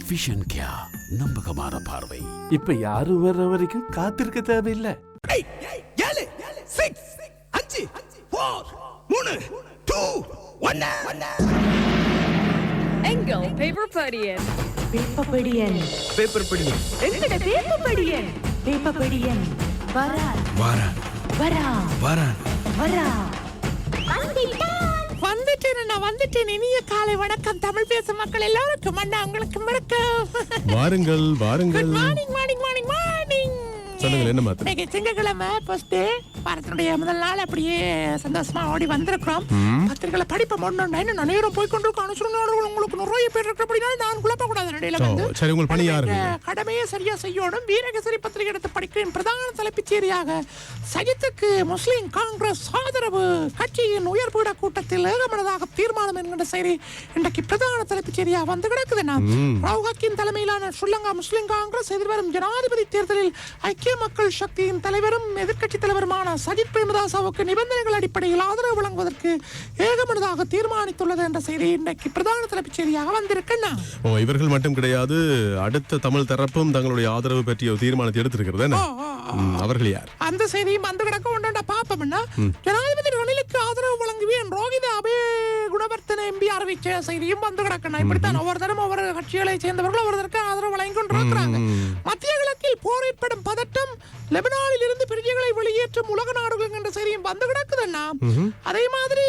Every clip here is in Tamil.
விஷன் கியா, நம்பகமான பார்வை. இப்ப யாரும் வர்ற வரைக்கும் காத்திருக்க தேவையில்லை. 7 6 5 4 3 2 1 எங்கள் பேப்பர் படியன் எங்கட பேப்பர் படியன் வரான் வந்துட்டேன். இனிய காலை வணக்கம் தமிழ் பேசும் மக்கள் எல்லாருக்கும். அண்ணா உங்களுக்கு வணக்கம். வாருங்கள் குட் மார்னிங். சொல்லுங்க, என்ன மாத்திரம்? இன்னைக்கு திங்கட்கிழமை ஃபர்ஸ்ட் வாரத்தினுடைய முதல் நாள். அப்படியே சந்தோஷமா ஓடி வந்திருக்கிறோம். பத்திரிகைகளை படிப்ப முடியணும். இன்னும் நேரம் போய் கொண்டிருக்கோம். அனுசரணாளர்கள் உங்களுக்கு நிறைய பேர் இருக்கிறபடினா நான் குழப்பக்கூடாது. நடையில வந்து சரி, உங்கள் பணி யாரு? கடமையை சரியா செய்யணும். வீரகேசரி பத்திரிகை எடுத்து படிக்கிறேன். பிரதான தலைப்புச் செய்தியாக சஜித்துக்கு முஸ்லிம் காங்கிரஸ் ஆதரவு, கட்சியின் உயர்பீட கூட்டத்தில் ஏகமனதாக தீர்மானம் என்கிற செய்தி இன்றைக்கு பிரதான தலைப்புச் செய்தியாக வந்து கிடக்குதுன்னா, ராவுகாக்கின் தலைமையிலான ஸ்ரீலங்கா முஸ்லிம் காங்கிரஸ் எதிர்வரும் ஜனாதிபதி தேர்தலில் ஐக்கிய மக்கள் சக்தியின் தலைவரும் எதிர்க்கட்சி தலைவருமான சஜித் பிரேமதாசவுக்கு நிபந்தனைகள் அடிப்படையில் ஆதரவு வழங்குவதற்கு ஏகமனதாக தீர்மானித்துள்ளது என்ற செய்தி இன்றைக்கு பிரதான தலைப்புச் செய்தியாக வந்திருக்குன்னா. இவர்கள் மட்டும் கிடையாது, அடுத்த தமிழ் தரப்பும் தங்களுடைய ஆதரவு பற்றிய ஒரு தீர்மானத்தை எடுத்திருக்கிறது. அவர்கள் யார்? அந்த செய்தியும் வந்து கிடக்க ஒன்றா பாப்போம்னா, ஜனாதிபதி ரணிலுக்கு ஆதரவு வழங்குவேன் ரோஹித அபே குணவர்த்தன எம்பி அறிவிச்ச செய்தியும் வந்து கிடக்கணும். இப்படித்தான் ஒவ்வொரு தரம் ஒவ்வொரு கட்சிகளை சேர்ந்தவர்கள் ஒவ்வொருத்தருக்கு ஆதரவு வழங்கி கொண்டிருக்கிறாங்க. மத்திய கிழக்கில் போர் ஏற்படும் பதட்டம், லெபனானில் இருந்து பிரஜைகளை வெளியேற்றும் உலக நாடுகள் என்ற செய்தியும் வந்து கிடக்குதுன்னா, அதே மாதிரி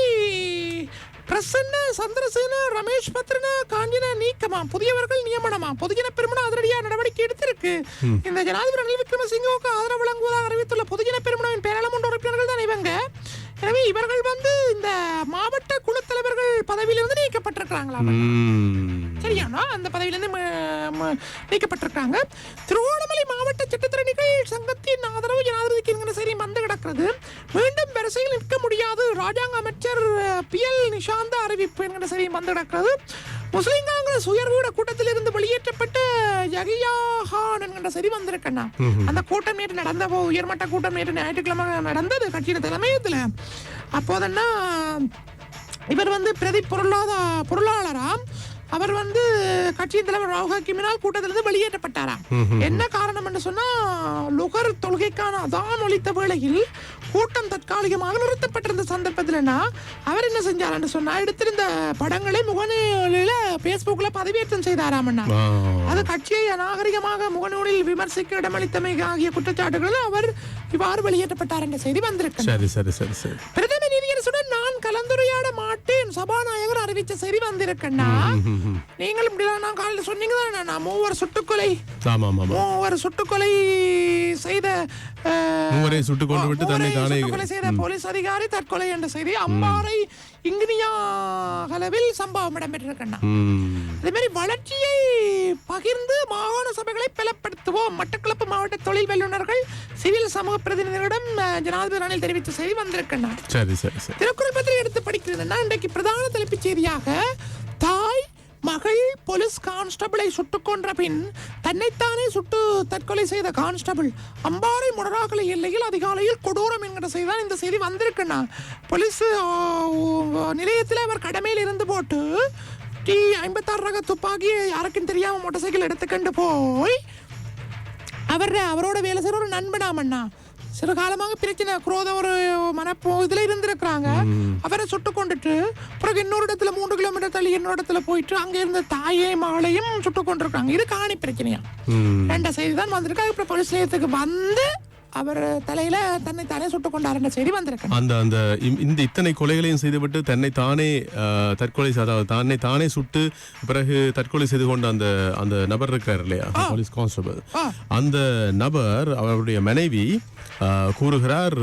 பிரசன்ன சந்திரசேன ரமேஷ் பத்ரன காஞ்சின நீக்கமா, புதியவர்கள் நியமனமா, பொதுஜன பெருமன அதிரடியாக நடவடிக்கை எடுத்திருக்கு. இந்த ஜனாதிபதி ரணில் விக்ரமசிங்கவுக்கு ஆதரவு வழங்குவதாக அறிவித்துள்ள பொதுஜன பெருமனவின் பேராளமன்ற உறுப்பினர்கள் தான் இவங்க. எனவே இவர்கள் வந்து இந்த மாவட்ட குழு தலைவர்கள் பதவியிலிருந்து நீக்கப்பட்டிருக்கிறாங்களா? சரியானா அந்த பதவியிலிருந்து நீக்கப்பட்டிருக்காங்க. திருவோணமலை மாவட்ட சட்டத்திறனிகள் சங்கத்தின் ஆதரவு ஜனாதிபதிக்கு என்கிற சரி வந்து கிடக்கிறது. மீண்டும் வரிசையில் நிற்க முடியாது, ராஜாங்க அமைச்சர் PL நிஷாந்த அறிவிப்பு என்கிற சரி வந்து கிடக்கிறது. முஸ்லிம் காங்கிரஸ் உயர்வீட கூட்டத்தில் இருந்து வெளியேற்றப்பட்ட யகியா கான் என்கிற சரி வந்திருக்கண்ணா. அந்த கூட்டம் நேற்று நடந்த உயர்மட்ட கூட்டம் நேற்று ஞாயிற்றுக்கிழமை நடந்தது கட்சியின் தலைமையத்தில். அப்போதன்னா இவர் வந்து பிரதி பொருளாளராம். அவர் வந்து கட்சியின் தலைவர் ராவுகாக்கினால் கூட்டத்திலிருந்து வெளியேற்றப்பட்டாராம். என்ன காரணம் என்று சொன்னா, லுகர் தொழுகைக்கான அதான் ஒலித்த வேளையில் கூட்டம் தற்காலிகமாக நிறுத்தப்பட்டிருந்த சந்தர்ப்பத்தில் அவர் என்ன செஞ்சார் சொன்னா, எடுத்திருந்த படங்களை முகநூலில பேஸ்புக்ல பதிவேற்றம் செய்தாராம். அது கட்சியை அநாகரிகமாக முகநூலில் விமர்சிக்க இடமளித்தமை ஆகிய குற்றச்சாட்டுகளில் அவர் இவ்வாறு வெளியேற்றப்பட்டார் என்ற செய்தி வந்திருக்கு. பிரதம நீதியரசுடன் நான் கலந்துரையாட மாட்டேன் சபாநாயகர் அறிவித்த செய்தி வந்திருக்கேன்னா, நீங்களும் இப்படிதான் காலையில் சொன்னீங்க தானே, மூவர் சுட்டுக்கொலை செய்த போலீஸ் அதிகாரி தற்கொலை என்ற செய்தி அம்பாறை இங்கினியாவில் சம்பவம் இடம்பெற்றிருக்கின்றன. அதே மாதிரி வளர்ச்சியை பகிர்ந்து மாகாண சபைகளை பலப்படுத்துவோம், மட்டக்களப்பு மாவட்ட தொழில் வல்லுநர்கள் சிவில் சமூக பிரதிநிதிகளிடம் ஜனாதிபதி ரணில் தெரிவித்த செய்தி வந்திருக்கின்றன. திருக்குறள் பத்திரிகை எடுத்து படிக்கிறதுனா, இன்றைக்கு பிரதான தலைப்புச் செய்தியாக தாய் மகள் போலீஸ் கான்ஸ்டபிளை சுட்டுக் கொன்ற பின் தன்னைத்தானே சுட்டு தற்கொலை செய்த கான்ஸ்டபிள் அம்பாறை முடராகலை எல்லையில் அதிகாலையில் கொடூரம் என்கிற செய்திதான் இந்த செய்தி வந்திருக்குண்ணா. போலீஸ் நிலையத்தில் அவர் கடமையில் இருந்து போட்டு T56 ரக துப்பாக்கி யாருக்கும் தெரியாம மோட்டார் சைக்கிள் எடுத்துக்கொண்டு போய் அவரோட வேலை செய்யற ஒரு நண்பனாமண்ணா சிறு காலமாக பிரச்சனை குரோத ஒரு மனப்போ இதுல இருந்திருக்கிறாங்க. அவரை சுட்டு கொண்டுட்டு பிறகு இன்னொரு இடத்துல 3 கிலோமீட்டர் தள்ளி இன்னொரு இடத்துல போயிட்டு அங்க இருந்த தாயை மகளையும் சுட்டு கொண்டிருக்காங்க. இது காணி பிரச்சனையா ரெண்ட செய்தி தான் வந்திருக்கு. அப்புறம் போலீஸ் நிலையத்துக்கு வந்து அவர் தலையில தன்னை தானே சுட்டுக் கொண்டார் என்ற செய்தி வந்திருக்கு. அந்த இந்த இத்தனை கொலைகளையும் செய்துவிட்டு தன்னை தானே சுட்டு பிறகு தற்கொலை செய்து கொண்ட அந்த நபர் இருக்கார் இல்லையா, போலீஸ் கான்ஸ்டபிள், அந்த நபர் அவருடைய மனைவி கூறுகிறார்,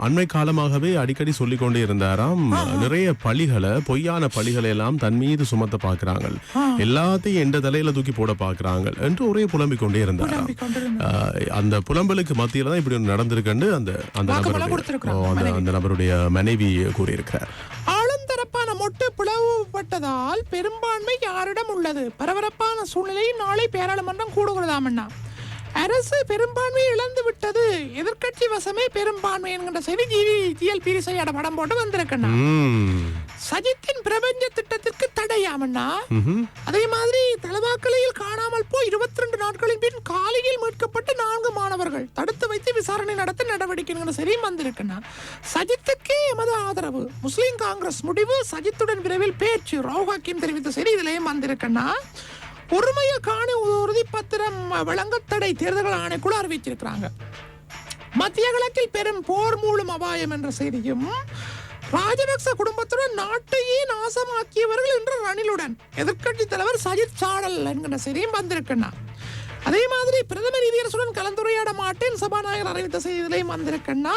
அண்மை காலமாகவே அடிக்கடி சொல்லிக் கொண்டே இருந்தாராம், நிறைய பொய்யான பழிகளை எல்லாம் தன் மீது சுமத்த பாக்குறாங்க, எல்லாத்தையும் எந்த தலையில தூக்கி போட பாக்குறாங்க என்று ஒரே புலம்பிக் கொண்டே இருந்தாராம். அந்த புலம்பலுக்கு மத்தியில தான் இப்படி நடந்திருக்கு அந்த நபருடைய மனைவி கூறியிருக்கிறார். ஆளுந்தரப்பான மொட்டு பிளவுபட்டதால் பெரும்பான்மை யாரிடம் உள்ளது? பரபரப்பான சூழ்நிலையில் நாளை பேராளுமன்றம் கூடுகிறதாமண்ணா. அரசு பெரும்பான்மையை இழந்து விட்டது, எதிர்கட்சி வசமே பெரும்பான்மை என்கிற செய்தி GLP படம் போட்டு வந்திருக்கண்ணா. சஜித்தின் பிரபஞ்ச திட்டத்திற்கு தடையாமண்ணா. அதே மாதிரி தலவாக்கலையில் காணாமல் விசாரணை நடத்த நடவடிக்கை சரியும் வந்திருக்குன்னா சஜித்துக்கே எமது ஆதரவு. முஸ்லிம் காங்கிரஸ் முடிவு சஜித்துடன் விரைவில் பேச்சு. ரவுப் ஹக்கீம் தெரிவித்த சரி இதுலயும் வந்திருக்குன்னா உரிமைய காணி உறுதிப்பத்திரம் வழங்கத்தடை தேர்தல் ஆணைக்குழு அறிவிச்சிருக்கிறாங்க. மத்திய கிழக்கில் பெரும் போர் மூலம் அபாயம் என்ற செய்தியும் ராஜபக்ச குடும்பத்துடன் நாட்டையே நாசமாக்கியவர்கள் என்ற ரணிலுடன் எதிர்க்கட்சி தலைவர் சஜித் சாடல் என்கிற செய்தியும் வந்திருக்குன்னா அதே மாதிரி பிரதமர் நீதியரசுடன் கலந்துரையாட மாட்டேன் சபாநாயகர் அறிவித்த செய்தியிலையும் வந்திருக்குன்னா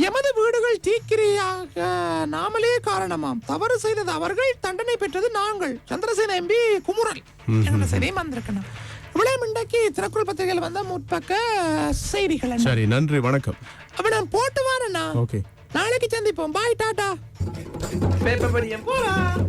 எமது வீடுகள் தீக்கிரையாக நாமளே காரணமாம், தவறு செய்தது அவர்கள், தண்டனை பெற்றது நாங்கள். சந்திரசேன எம்பி குமுறல் என்கிற செய்தியும் வந்திருக்குன்னா இவ்வளவு இன்றைக்கு திறக்குறள் பத்திரிகையில் வந்த முற்பக்க செய்திகள். சரி, நன்றி, வணக்கம். அப்ப நான் போட்டு வரேன்னா ஓகே, நாளைக்கு சந்திப்போம். பாய், டாடா. பேப்பர் படியம் போலாம்.